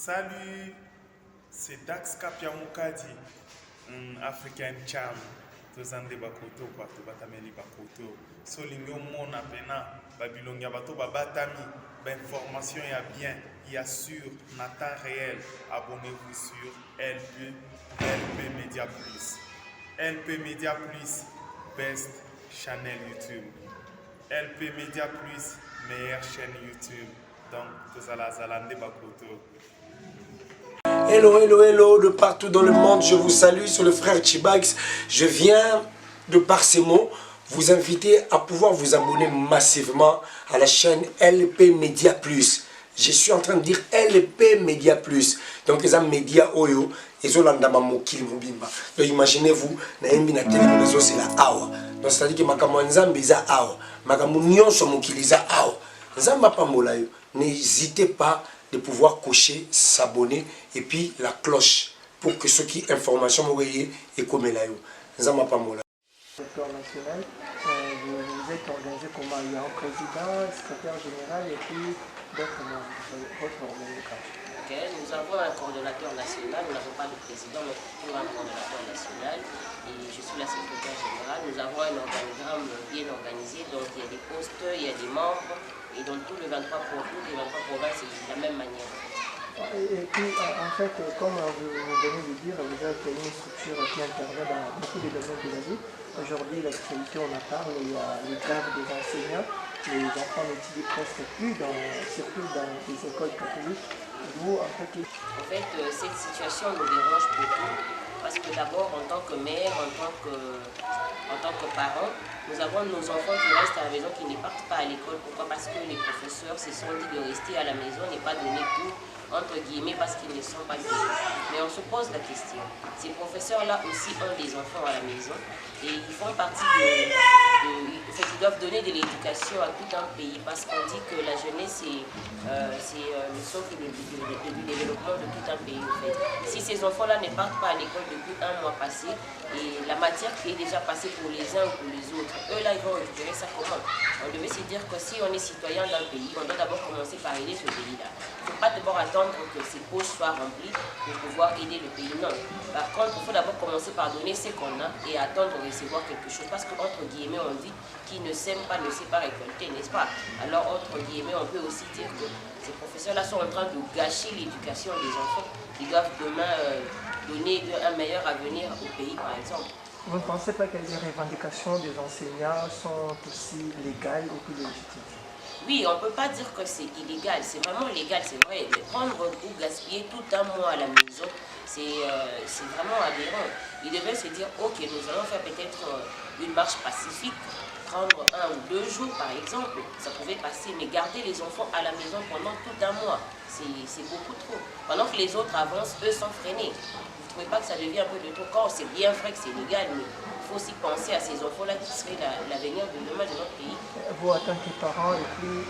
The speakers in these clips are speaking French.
Salut, c'est Dax Kapiamukadi, un African Charm. Tozande bakoto kwa tobatameli bakoto. Solingo mona pena, Babylonga bato babatami. Information ya bien, y assure, na temps réel. Abonnez-vous sur LP Media Plus. LP Media Plus, best channel YouTube. LP Media Plus, meilleure chaîne YouTube. Donc, tozala zalande bakoto. Hello, hello, hello, de partout dans le monde, je vous salue, c'est le frère Chibax. Je viens, de par ces mots, vous inviter à pouvoir vous abonner massivement à la chaîne LP Media Plus. Je suis en train de dire LP Media Plus. Donc, les médias Oyo, ils ont l'andama mokili mobimba. Donc, imaginez-vous, na yembi na télévision, c'est la awa. Donc, c'est-à-dire que makamu nzambe za awa. Makamu nyonso mokili za awa. Nzamba pambola yo. N'hésitez pas de pouvoir cocher, s'abonner et puis la cloche pour que ceux qui information m'envoyer et comme là yo. Nzamba pambola. Secteur national, vous êtes organisé comment? Il y a un président, un secrétaire général et puis d'autres membres de votre organisation. Okay. Nous avons un coordonnateur national, nous n'avons pas de président, mais toujours un coordonnateur national et je suis la secrétaire générale. Nous avons un organigramme bien organisé, donc il y a des postes, il y a des membres et dans tous les 23 provinces, c'est de la même manière. Et puis, en fait, comme vous venez de dire, vous êtes une structure qui intervient dans beaucoup de domaines de la vie. Aujourd'hui, l'actualité, on en parle, il y a les grèves des enseignants. Les enfants n'étudient presque plus, surtout dans les écoles catholiques. Vous, en fait, cette situation nous dérange beaucoup parce que d'abord, en tant que mère, en tant que parent, nous avons nos enfants qui restent à la maison, qui ne partent pas à l'école. Pourquoi? Parce que les professeurs se sont dit de rester à la maison et pas donner cours, entre guillemets, parce qu'ils ne sont pas guéris. Mais on se pose la question. Ces professeurs-là aussi ont des enfants à la maison et ils font partie ils doivent donner de l'éducation à tout un pays parce qu'on dit que la jeunesse c'est le socle du développement de tout un pays. En fait. Si ces enfants-là ne partent pas à l'école depuis un mois passé et la matière qui est déjà passée pour les uns ou pour les autres, eux là ils vont récupérer ça comment? On devait se dire que si on est citoyen d'un pays, on doit d'abord commencer par aider ce pays-là. Il ne faut pas d'abord attendre que ses poches soient remplies pour pouvoir aider le pays. Non. Par contre, il faut d'abord commencer par donner ce qu'on a et attendre de recevoir quelque chose. Parce qu'entre guillemets, on dit qui ne sème pas ne sait pas récolter, n'est-ce pas? Alors, entre guillemets, on peut aussi dire que ces professeurs-là sont en train de gâcher l'éducation des enfants. Ils doivent demain donner un meilleur avenir au pays, par exemple. Vous ne pensez pas que les revendications des enseignants sont aussi légales ou plus légitimes? Oui, on ne peut pas dire que c'est illégal, c'est vraiment légal, c'est vrai. Mais prendre ou gaspiller tout un mois à la maison, c'est vraiment aberrant. Ils devaient se dire, ok, nous allons faire peut-être une marche pacifique, prendre 1 ou 2 jours par exemple, ça pouvait passer, mais garder les enfants à la maison pendant tout un mois, c'est beaucoup trop. Pendant que les autres avancent, eux sont freinés. Vous ne trouvez pas que ça devient un peu de trop? Quand c'est bien vrai que c'est légal, mais il faut aussi penser à ces enfants-là qui seraient l'avenir de demain de notre pays. Vous, en tant que parent et puis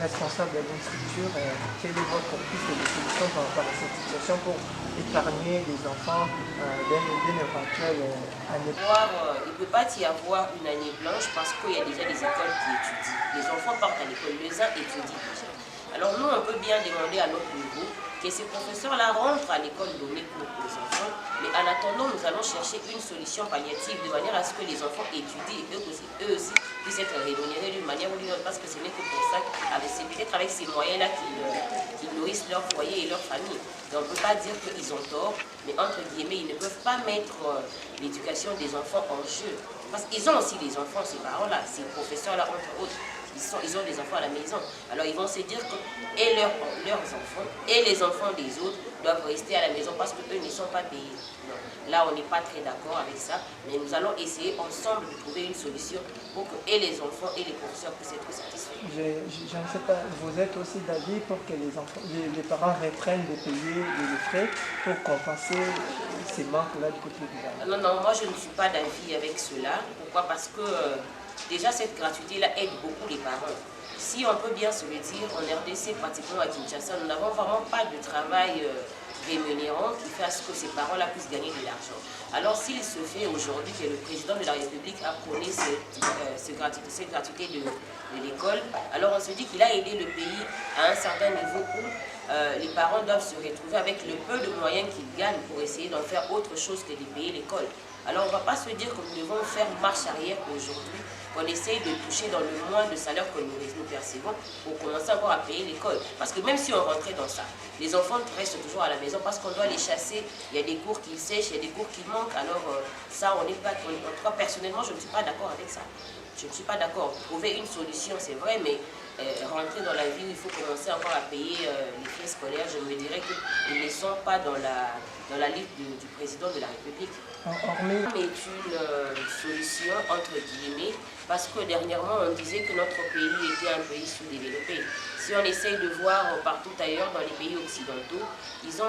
responsable d'une structure, quelle est votre piste de solution par rapport à cette situation pour épargner les enfants d'une éventuelle année? Il ne peut pas y avoir une année blanche parce qu'il y a déjà des écoles qui étudient. Les enfants partent à l'école, les uns étudient déjà. Alors nous, on peut bien demander à notre niveau que ces professeurs-là rentrent à l'école donner cours aux enfants, mais en attendant, nous allons chercher une solution palliative de manière à ce que les enfants étudient et eux aussi puissent être rémunérés d'une manière ou d'une autre, parce que ce n'est que pour ça, c'est peut-être avec ces moyens-là qu'ils nourrissent leur foyer et leur famille. Donc on ne peut pas dire qu'ils ont tort, mais entre guillemets, ils ne peuvent pas mettre l'éducation des enfants en jeu. Parce qu'ils ont aussi des enfants, ces parents-là, ces professeurs-là, entre autres. Ils ont des enfants à la maison. Alors ils vont se dire que et leurs enfants et les enfants des autres doivent rester à la maison parce qu'eux ne sont pas payés. Non. Là, on n'est pas très d'accord avec ça, mais nous allons essayer ensemble de trouver une solution pour que et les enfants et les professeurs puissent être satisfaits. Je ne sais pas, vous êtes aussi d'avis pour que les parents reprennent de payer les frais pour compenser ces manques-là du côté du gouvernement? Non, moi je ne suis pas d'avis avec cela. Pourquoi? Parce que déjà cette gratuité-là aide beaucoup les parents. si on peut bien se le dire, en RDC, pratiquement à Kinshasa, nous n'avons vraiment pas de travail rémunérant qui fasse que ces parents-là puissent gagner de l'argent. Alors s'il se fait aujourd'hui que le président de la République a prôné cette gratuité de l'école, alors on se dit qu'il a aidé le pays à un certain niveau où les parents doivent se retrouver avec le peu de moyens qu'ils gagnent pour essayer d'en faire autre chose que de payer l'école. Alors on ne va pas se dire que nous devons faire marche arrière aujourd'hui, qu'on essaye de toucher dans le moins de salaire que nous percevons pour commencer encore à payer l'école. Parce que même si on rentrait dans ça, les enfants restent toujours à la maison parce qu'on doit les chasser, il y a des cours qui sèchent, il y a des cours qui manquent, alors ça on n'est pas, en tout cas personnellement je ne suis pas d'accord avec ça. Je ne suis pas d'accord. Trouver une solution c'est vrai, mais rentrer dans la vie où il faut commencer encore à payer les frais scolaires, je me dirais qu'ils ne sont pas dans la liste du président de la République. C'est une solution entre guillemets parce que dernièrement on disait que notre pays était un pays sous-développé. Si on essaye de voir partout ailleurs dans les pays occidentaux, ils sont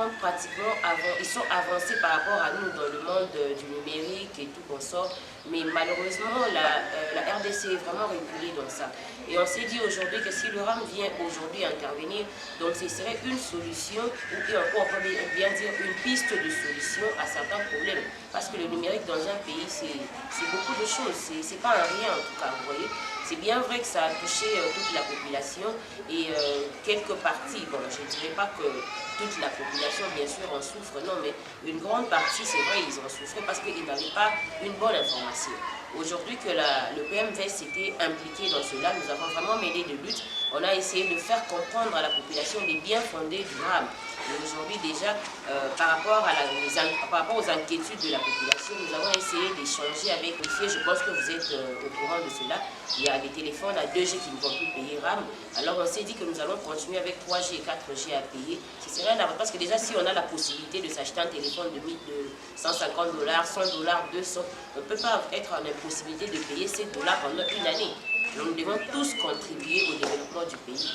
avancés par rapport à nous dans le monde du numérique et tout consort. Mais malheureusement, la RDC est vraiment reculée dans ça. Et on s'est dit aujourd'hui que si le RAM vient aujourd'hui intervenir, donc ce serait une solution, ou on peut bien dire une piste de solution à certains problèmes. Parce que le numérique dans un pays, c'est beaucoup de choses. C'est pas un rien en tout cas, vous voyez. C'est bien vrai que ça a touché toute la population et quelques parties, bon je ne dirais pas que toute la population bien sûr en souffre, non mais une grande partie c'est vrai ils en souffraient parce qu'ils n'avaient pas une bonne information. Aujourd'hui que le PMV s'était impliqué dans cela, nous avons vraiment mené de lutte, on a essayé de faire comprendre à la population les biens fondés du RAM. Et aujourd'hui déjà, par rapport aux inquiétudes de la population, nous avons essayé d'échanger avec les filles. Je pense que vous êtes au courant de cela. Il y a des téléphones à 2G qui ne vont plus payer RAM. Alors on s'est dit que nous allons continuer avec 3G et 4G à payer. Ce serait un avantage parce que déjà si on a la possibilité de s'acheter un téléphone de 150 $, 100 $, 200, on ne peut pas être en impossibilité de payer ces dollars pendant une année. Donc nous devons tous contribuer au développement du pays.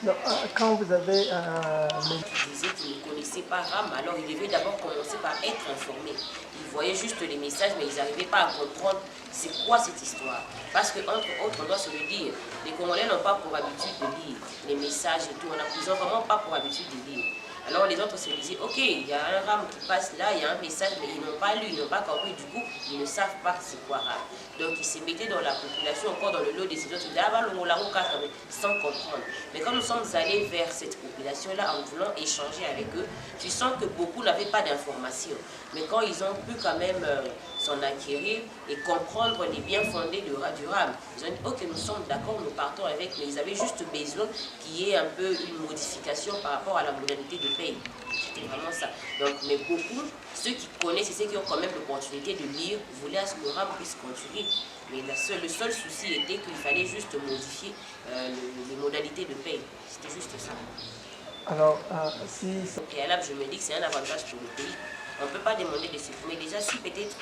Donc, quand vous avez Ils disaient qu'ils ne connaissaient pas RAM, alors ils devaient d'abord commencer par être informés. Ils voyaient juste les messages, mais ils n'arrivaient pas à comprendre c'est quoi cette histoire. Parce que, entre autres, on doit se le dire, les Congolais n'ont pas pour habitude de lire les messages et tout, ils n'ont vraiment pas pour habitude de lire. Alors les autres se disaient, ok, il y a un RAM qui passe là, il y a un message, mais ils n'ont pas lu, ils n'ont pas compris, du coup, ils ne savent pas c'est quoi RAM. Donc ils se mettaient dans la population, encore dans le lot des autres, ils disaient, ah bah sans comprendre. Mais quand nous sommes allés vers cette population-là, en voulant échanger avec eux, tu sens que beaucoup n'avaient pas d'informations. Mais quand ils ont pu quand même s'en acquérir et comprendre les biens fondés du RAM, ils ont dit, ok, nous sommes d'accord, nous partons avec, mais ils avaient juste besoin qu'il y ait un peu une modification par rapport à la modalité de paye. C'était vraiment ça. Donc, mais beaucoup, ceux qui connaissent et ceux qui ont quand même l'opportunité de lire, voulaient à ce que le RAM puisse continuer. Mais le seul souci était qu'il fallait juste modifier les modalités de paye. C'était juste ça. alors, Et à là, je me dis que c'est un avantage pour le pays. On ne peut pas demander de supprimer. Déjà, si peut-être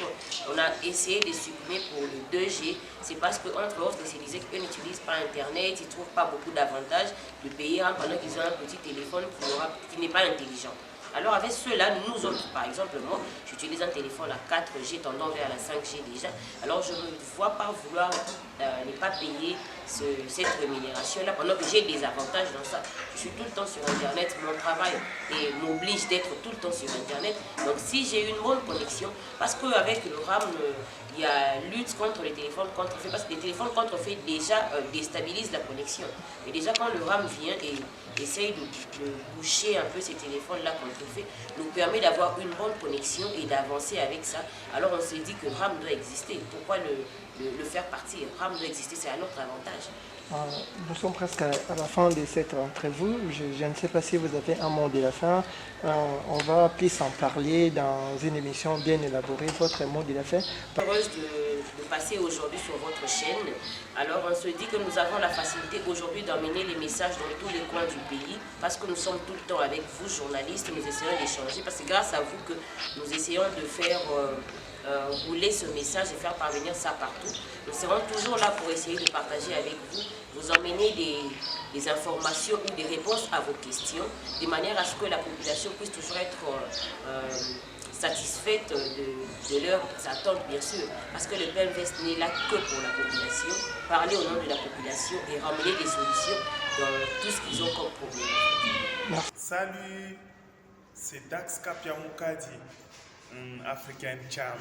on a essayé de supprimer pour le 2G, c'est parce qu'entre autres, ils disaient qu'ils n'utilisent pas Internet, ils ne trouvent pas beaucoup d'avantages de payer pendant qu'ils ont un petit téléphone qui n'est pas intelligent. Alors avec ceux-là, nous autres, par exemple, moi, j'utilise un téléphone à 4G tendant vers la 5G déjà. Alors je ne vois pas vouloir ne pas payer cette rémunération-là pendant que j'ai des avantages dans ça. Je suis tout le temps sur Internet, mon travail m'oblige d'être tout le temps sur Internet. Donc si j'ai une bonne connexion, parce qu'avec le RAM, il y a lutte contre les téléphones contrefaits, parce que les téléphones contrefaits déjà déstabilisent la connexion. Et déjà quand le RAM vient et essaye de boucher un peu ces téléphones-là contrefaits, nous permet d'avoir une bonne connexion et d'avancer avec ça. Alors on s'est dit que RAM doit exister. Pourquoi le faire partir? RAM doit exister, c'est un autre avantage. Nous sommes presque à la fin de cette entrevue. Je ne sais pas si vous avez un mot de la fin. On va plus en parler dans une émission bien élaborée. Votre mot de la fin. Heureuse de passer aujourd'hui sur votre chaîne. Alors on se dit que nous avons la facilité aujourd'hui d'emmener les messages dans tous les coins du pays parce que nous sommes tout le temps avec vous journalistes, nous essayons d'échanger parce que grâce à vous que nous essayons de faire rouler ce message et faire parvenir ça partout. Nous serons toujours là pour essayer de partager avec vous, vous emmener des informations ou des réponses à vos questions, de manière à ce que la population puisse toujours être satisfaites de leurs attentes, bien sûr. Parce que le PMVS n'est là que pour la population, parler au nom de la population et ramener des solutions dans tout ce qu'ils ont comme problème. Salut, c'est Dax Kapiamukadi, African Charm.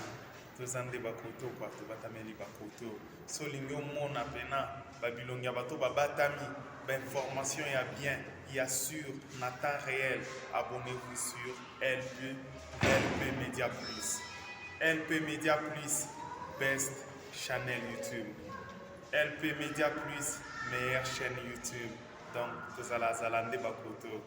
Tozande bakoto kwa tobatameli bakoto. So lingyo mona pena babilongia bato babatami. Information ya bien, il y a sur na temps réel. Abonnez-vous sur LP Media Plus. LP Media Plus, best channel YouTube. LP Media Plus, meilleure chaîne YouTube. Donc, tozala zalande bakoto.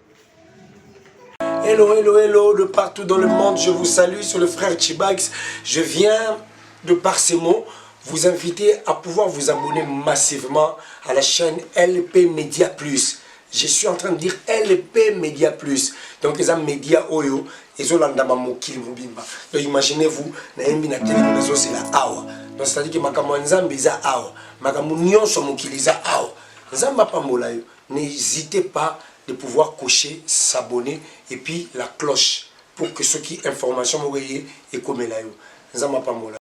Hello, hello, hello, de partout dans le monde, je vous salue sur le frère Chibax. Je viens, de par ces mots, vous inviter à pouvoir vous abonner massivement à la chaîne LP Media Plus. Je suis en train de dire LP Media Plus. Donc, les médias Oyo, ils ont l'andama mokili mubimba. Donc, imaginez-vous, naembi na télé nazo c'est la awa. Donc, c'est-à-dire que makambo nzambe za awa, makambo nyonso mokili za awa. Nzamba pambola yo. N'hésitez pas de pouvoir cocher, s'abonner et puis la cloche pour que ceux qui information m'oreiller et comme là yo. Nzamba pambola.